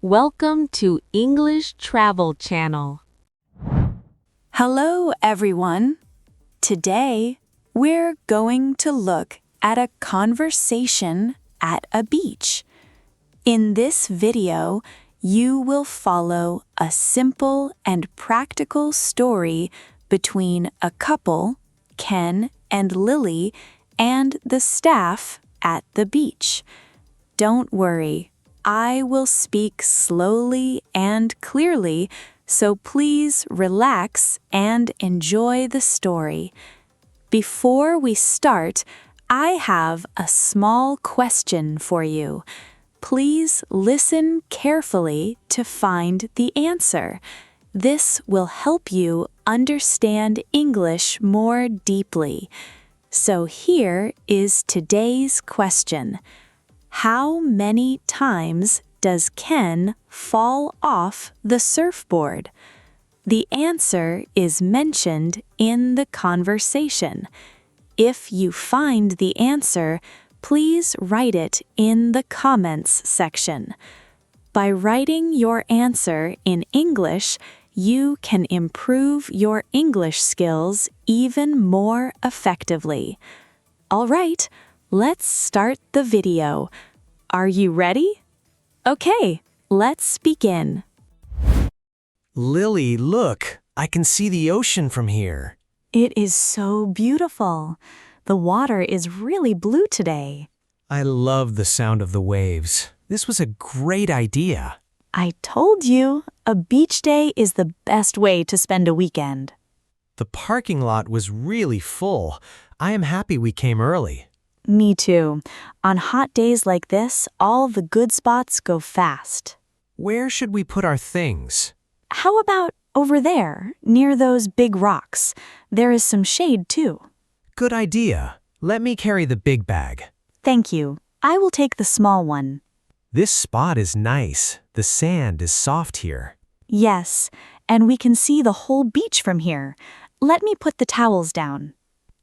Welcome to English Travel Channel. Hello, everyone. Today, we're going to look at a conversation at a beach. In this video, you will follow a simple and practical story between a couple, Ken and Lily, and the staff at the beach. Don't worry, I will speak slowly and clearly, so please relax and enjoy the story. Before we start, I have a small question for you. Please listen carefully to find the answer. This will help you understand English more deeply. So here is today's question. How many times does Ken fall off the surfboard? The answer is mentioned in the conversation. If you find the answer, please write it in the comments section. By writing your answer in English, you can improve your English skills even more effectively. All right, let's start the video. Are you ready? Okay, let's begin. Lily, look! I can see the ocean from here. It is so beautiful. The water is really blue today. I love the sound of the waves. This was a great idea. I told you, a beach day is the best way to spend a weekend. The parking lot was really full. I am happy we came early. Me too. On hot days like this, all the good spots go fast. Where should we put our things? How about over there, near those big rocks? There is some shade too. Good idea. Let me carry the big bag. Thank you. I will take the small one. This spot is nice. The sand is soft here. Yes, and we can see the whole beach from here. Let me put the towels down.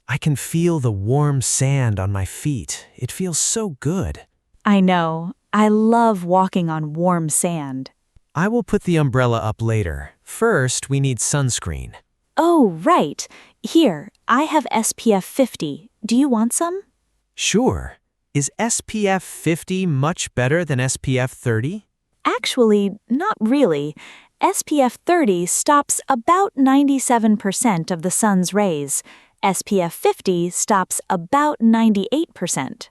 I can feel the warm sand on my feet. It feels so good. I know. I love walking on warm sand. I will put the umbrella up later. First, we need sunscreen. Oh, right. Here, I have SPF 50. Do you want some? Sure. Is SPF 50 much better than SPF 30? Actually, not really. SPF 30 stops about 97% of the sun's rays. SPF 50 stops about 98%.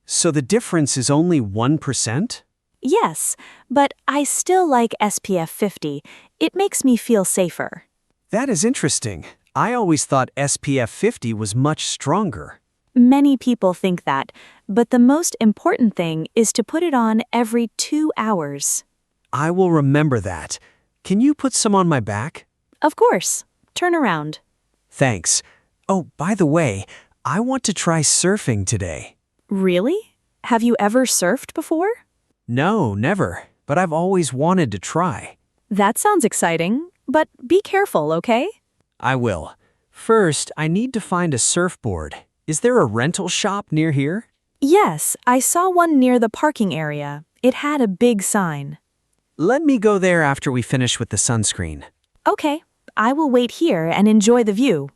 So the difference is only 1%? Yes, but I still like SPF 50. It makes me feel safer. That is interesting. I always thought SPF 50 was much stronger. Many people think that, but the most important thing is to put it on every 2 hours. I will remember that. Can you put some on my back? Of course. Turn around. Thanks. Oh, by the way, I want to try surfing today. Really? Have you ever surfed before? No, never. But I've always wanted to try. That sounds exciting, but be careful, okay? I will. First, I need to find a surfboard. Is there a rental shop near here? Yes, I saw one near the parking area. It had a big sign. Let me go there after we finish with the sunscreen. Okay, I will wait here and enjoy the view.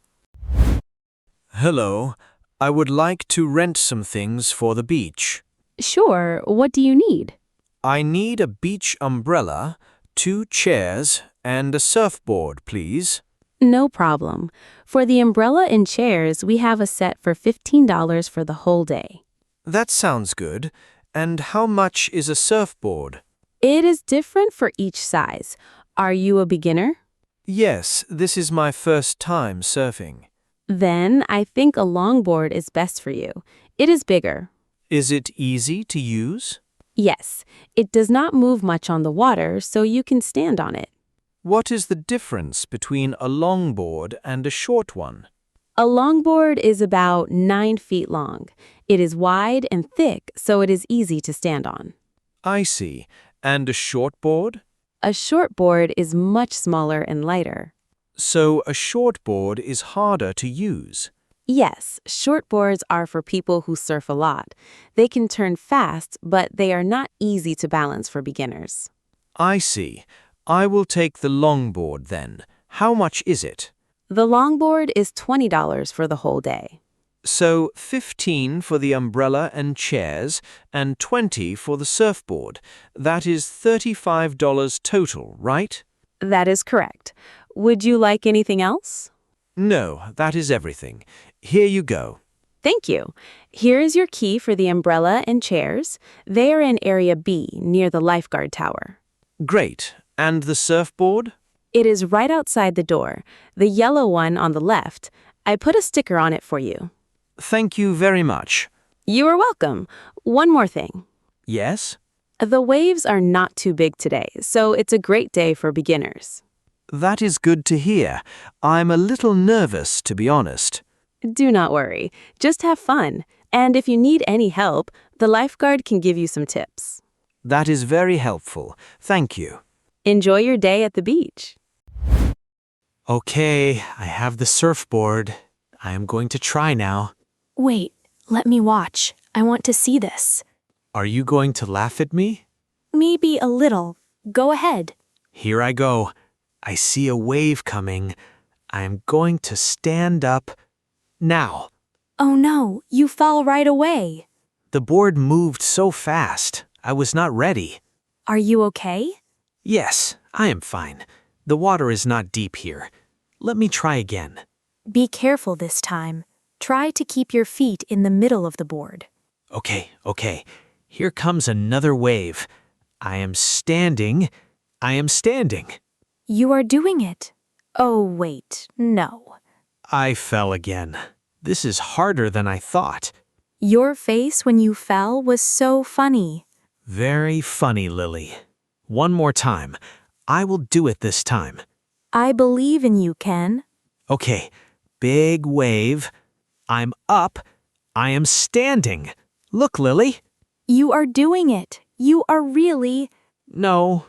Hello, I would like to rent some things for the beach. Sure, what do you need? I need a beach umbrella, 2 chairs, and a surfboard, please. No problem. For the umbrella and chairs, we have a set for $15 for the whole day. That sounds good. And how much is a surfboard? It is different for each size. Are you a beginner? Yes, this is my first time surfing. Then I think a longboard is best for you. It is bigger. Is it easy to use? Yes, it does not move much on the water, so you can stand on it. What is the difference between a longboard and a short one? A longboard is about 9 feet long. It is wide and thick, so it is easy to stand on. I see. And a shortboard? A shortboard is much smaller and lighter. So a shortboard is harder to use. Yes, shortboards are for people who surf a lot. They can turn fast, but they are not easy to balance for beginners. I see. I will take the longboard then. How much is it? The longboard is $20 for the whole day. So 15 for the umbrella and chairs, and 20 for the surfboard. That is $35 total, right? That is correct. Would you like anything else? No, that is everything. Here you go. Thank you. Here is your key for the umbrella and chairs. They are in Area B, near the lifeguard tower. Great. And the surfboard? It is right outside the door, the yellow one on the left. I put a sticker on it for you. Thank you very much. You are welcome. One more thing. Yes? The waves are not too big today, so it's a great day for beginners. That is good to hear. I'm a little nervous, to be honest. Do not worry. Just have fun. And if you need any help, the lifeguard can give you some tips. That is very helpful. Thank you. Enjoy your day at the beach. Okay, I have the surfboard. I am going to try now. Wait, let me watch. I want to see this. Are you going to laugh at me? Maybe a little. Go ahead. Here I go. I see a wave coming. I am going to stand up now. Oh no, you fell right away. The board moved so fast. I was not ready. Are you okay? Yes, I am fine. The water is not deep here. Let me try again. Be careful this time. Try to keep your feet in the middle of the board. Okay. Here comes another wave. I am standing. You are doing it. Oh, wait, no. I fell again. This is harder than I thought. Your face when you fell was so funny. Very funny, Lily. One more time. I will do it this time. I believe in you, Ken. Okay, big wave. I'm up. I am standing. Look, Lily. You are doing it. You are really... No.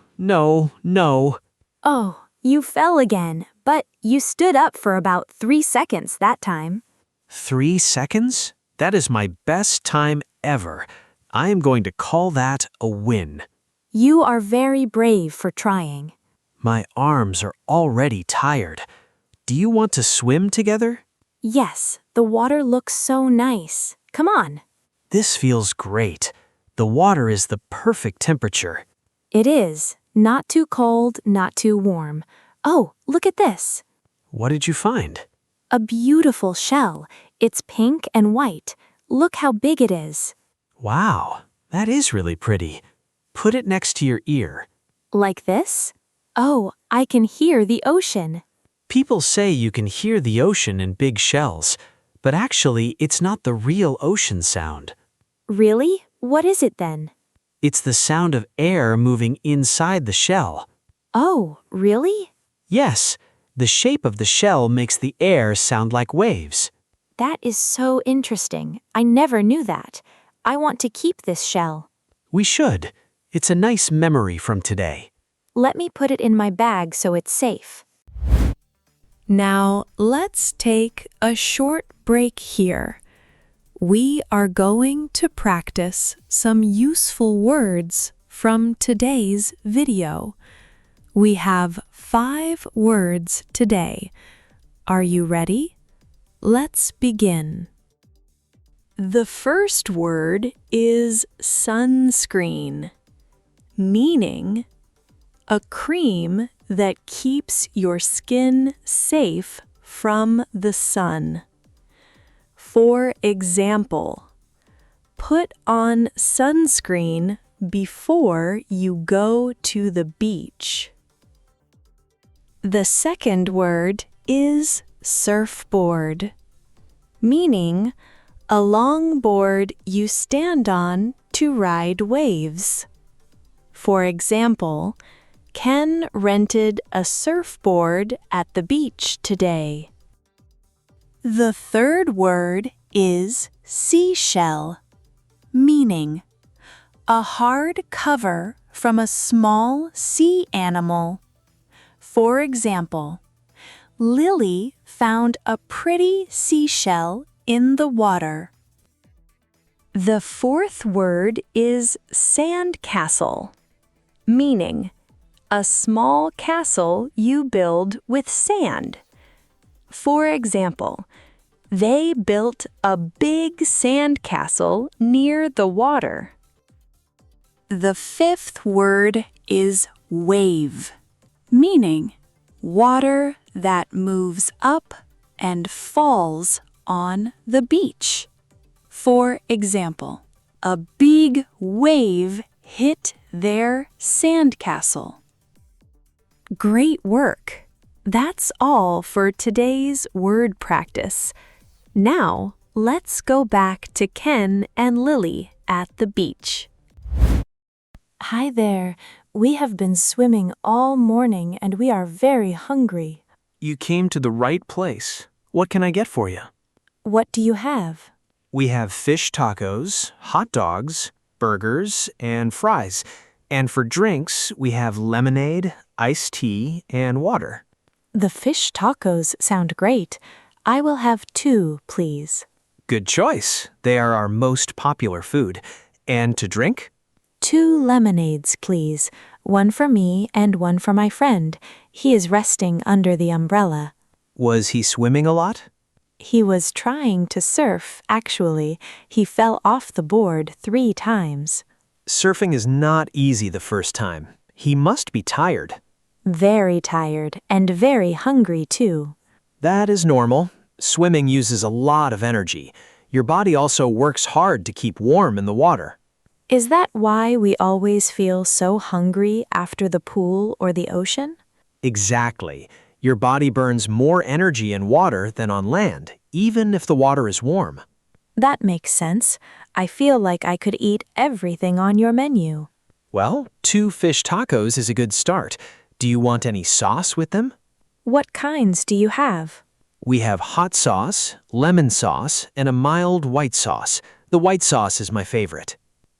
Oh, you fell again, but you stood up for about 3 seconds that time. 3 seconds? That is my best time ever. I am going to call that a win. You are very brave for trying. My arms are already tired. Do you want to swim together? Yes, the water looks so nice. Come on. This feels great. The water is the perfect temperature. It is. Not too cold, not too warm. Oh, look at this. What did you find? A beautiful shell. It's pink and white. Look how big it is. Wow, that is really pretty. Put it next to your ear. Like this? Oh, I can hear the ocean. People say you can hear the ocean in big shells, but actually it's not the real ocean sound. Really? What is it then? It's the sound of air moving inside the shell. Oh, really? Yes, the shape of the shell makes the air sound like waves. That is so interesting. I never knew that. I want to keep this shell. We should. It's a nice memory from today. Let me put it in my bag so it's safe. Now, let's take a short break here. We are going to practice some useful words from today's video. We have 5 words today. Are you ready? Let's begin. The first word is sunscreen, meaning a cream that keeps your skin safe from the sun. For example, put on sunscreen before you go to the beach. The second word is surfboard, meaning a longboard you stand on to ride waves. For example, Ken rented a surfboard at the beach today. The third word is seashell, meaning a hard cover from a small sea animal. For example, Lily found a pretty seashell in the water. The fourth word is sandcastle, meaning a small castle you build with sand. For example, they built a big sandcastle near the water. The fifth word is wave, meaning water that moves up and falls on the beach. For example, a big wave hit their sandcastle. Great work! That's all for today's word practice. Now, let's go back to Ken and Lily at the beach. Hi there. We have been swimming all morning and we are very hungry. You came to the right place. What can I get for you? What do you have? We have fish tacos, hot dogs, burgers, and fries. And for drinks, we have lemonade, iced tea, and water. The fish tacos sound great. I will have 2, please. Good choice. They are our most popular food. And to drink? 2 lemonades, please. 1 for me and 1 for my friend. He is resting under the umbrella. Was he swimming a lot? He was trying to surf, actually. He fell off the board 3 times. Surfing is not easy the first time. He must be tired. Very tired and very hungry, too. That is normal. Swimming uses a lot of energy. Your body also works hard to keep warm in the water. Is that why we always feel so hungry after the pool or the ocean? Exactly. Your body burns more energy in water than on land, even if the water is warm. That makes sense. I feel like I could eat everything on your menu. Well, 2 fish tacos is a good start. Do you want any sauce with them? What kinds do you have? We have hot sauce, lemon sauce, and a mild white sauce. The white sauce is my favorite.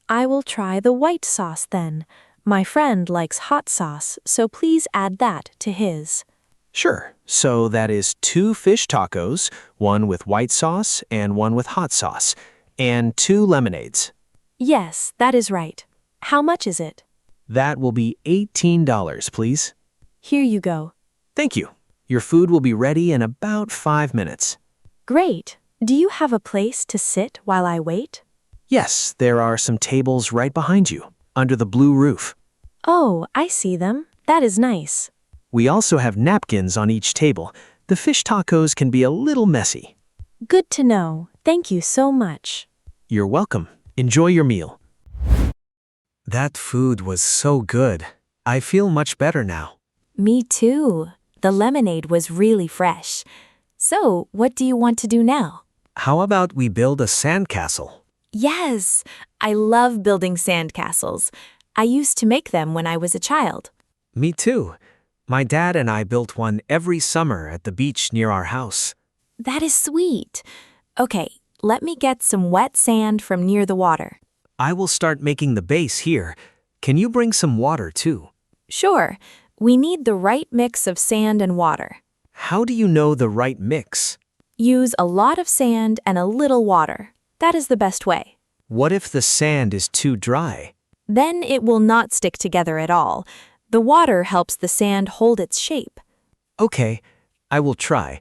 I will try the white sauce then. My friend likes hot sauce, so please add that to his. Sure. So that is 2 fish tacos, 1 with white sauce and 1 with hot sauce, and 2 lemonades. Yes, that is right. How much is it? That will be $18, please. Here you go. Thank you. Your food will be ready in about 5 minutes. Great. Do you have a place to sit while I wait? Yes, there are some tables right behind you, under the blue roof. Oh, I see them. That is nice. We also have napkins on each table. The fish tacos can be a little messy. Good to know. Thank you so much. You're welcome. Enjoy your meal. That food was so good. I feel much better now. Me too. The lemonade was really fresh. So, what do you want to do now? How about we build a sandcastle? Yes, I love building sandcastles. I used to make them when I was a child. Me too. My dad and I built one every summer at the beach near our house. That is sweet. Okay, let me get some wet sand from near the water. I will start making the base here. Can you bring some water too? Sure, we need the right mix of sand and water. How do you know the right mix? Use a lot of sand and a little water. That is the best way. What if the sand is too dry? Then it will not stick together at all. The water helps the sand hold its shape. Okay, I will try.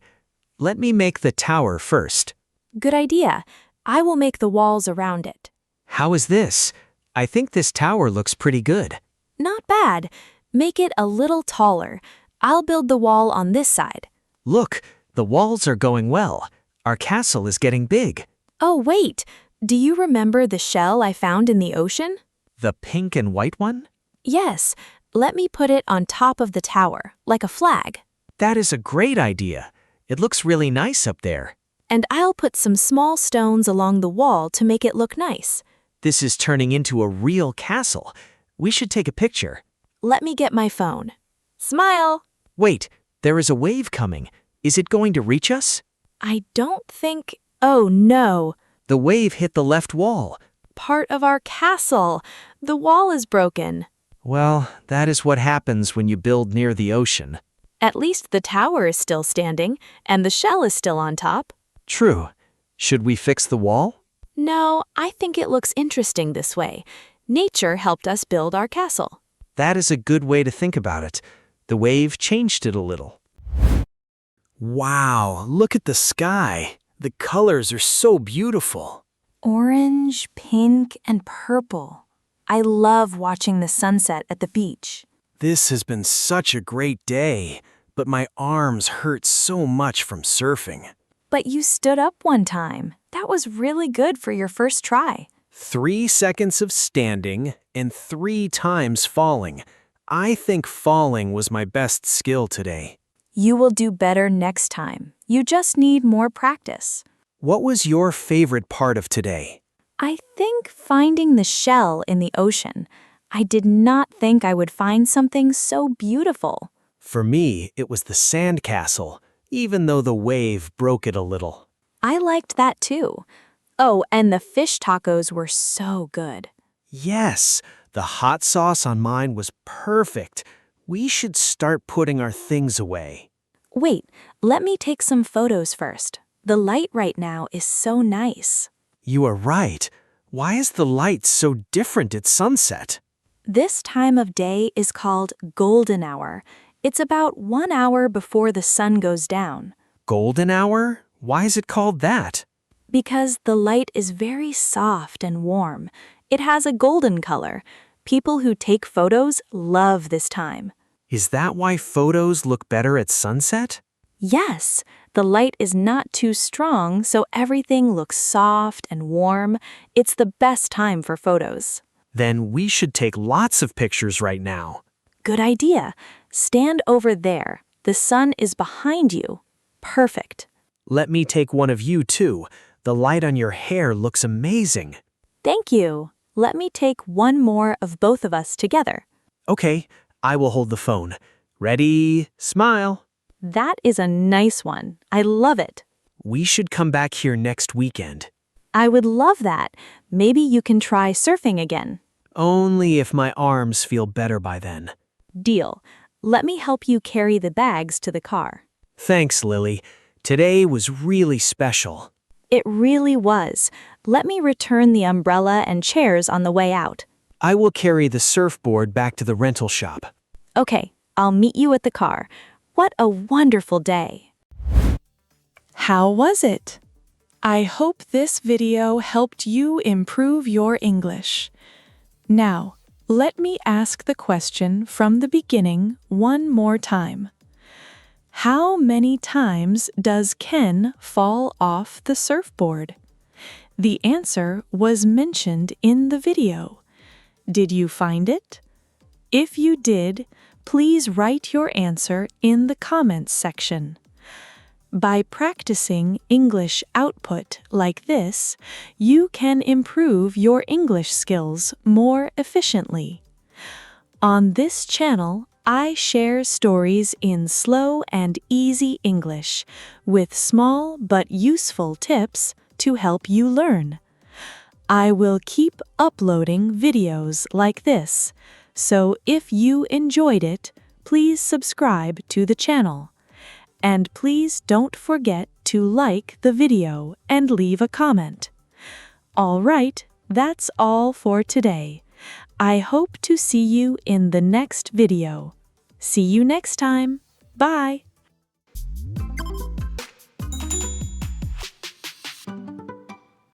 Let me make the tower first. Good idea. I will make the walls around it. How is this? I think this tower looks pretty good. Not bad. Make it a little taller. I'll build the wall on this side. Look, the walls are going well. Our castle is getting big. Oh, wait. Do you remember the shell I found in the ocean? The pink and white one? Yes. Let me put it on top of the tower, like a flag. That is a great idea. It looks really nice up there. And I'll put some small stones along the wall to make it look nice. This is turning into a real castle. We should take a picture. Let me get my phone. Smile! Wait, there is a wave coming. Is it going to reach us? I don't think... Oh, no. The wave hit the left wall. Part of our castle. The wall is broken. Well, that is what happens when you build near the ocean. At least the tower is still standing, and the shell is still on top. True. Should we fix the wall? No, I think it looks interesting this way. Nature helped us build our castle. That is a good way to think about it. The wave changed it a little. Wow, look at the sky. The colors are so beautiful. Orange, pink, and purple. I love watching the sunset at the beach. This has been such a great day, but my arms hurt so much from surfing. But you stood up one time. That was really good for your first try. 3 seconds of standing and 3 times falling. I think falling was my best skill today. You will do better next time. You just need more practice. What was your favorite part of today? I think finding the shell in the ocean. I did not think I would find something so beautiful. For me, it was the sandcastle, even though the wave broke it a little. I liked that too. Oh, and the fish tacos were so good. Yes, the hot sauce on mine was perfect. We should start putting our things away. Wait, let me take some photos first. The light right now is so nice. You are right. Why is the light so different at sunset? This time of day is called golden hour. It's about 1 hour before the sun goes down. Golden hour? Why is it called that? Because the light is very soft and warm. It has a golden color. People who take photos love this time. Is that why photos look better at sunset? Yes, the light is not too strong, so everything looks soft and warm. It's the best time for photos. Then we should take lots of pictures right now. Good idea. Stand over there. The sun is behind you. Perfect. Let me take one of you too. The light on your hair looks amazing. Thank you. Let me take one more of both of us together. Okay, I will hold the phone. Ready, smile. That is a nice one. I love it. We should come back here next weekend. I would love that. Maybe you can try surfing again. Only if my arms feel better by then. Deal. Let me help you carry the bags to the car. Thanks, Lily. Today was really special. It really was. Let me return the umbrella and chairs on the way out. I will carry the surfboard back to the rental shop. Okay, I'll meet you at the car. What a wonderful day. How was it? I hope this video helped you improve your English. Now, let me ask the question from the beginning one more time. How many times does Ken fall off the surfboard? The answer was mentioned in the video. Did you find it? If you did, please write your answer in the comments section. By practicing English output like this, you can improve your English skills more efficiently. On this channel, I share stories in slow and easy English with small but useful tips to help you learn. I will keep uploading videos like this, so if you enjoyed it, please subscribe to the channel. And please don't forget to like the video and leave a comment. All right, that's all for today. I hope to see you in the next video. See you next time. Bye.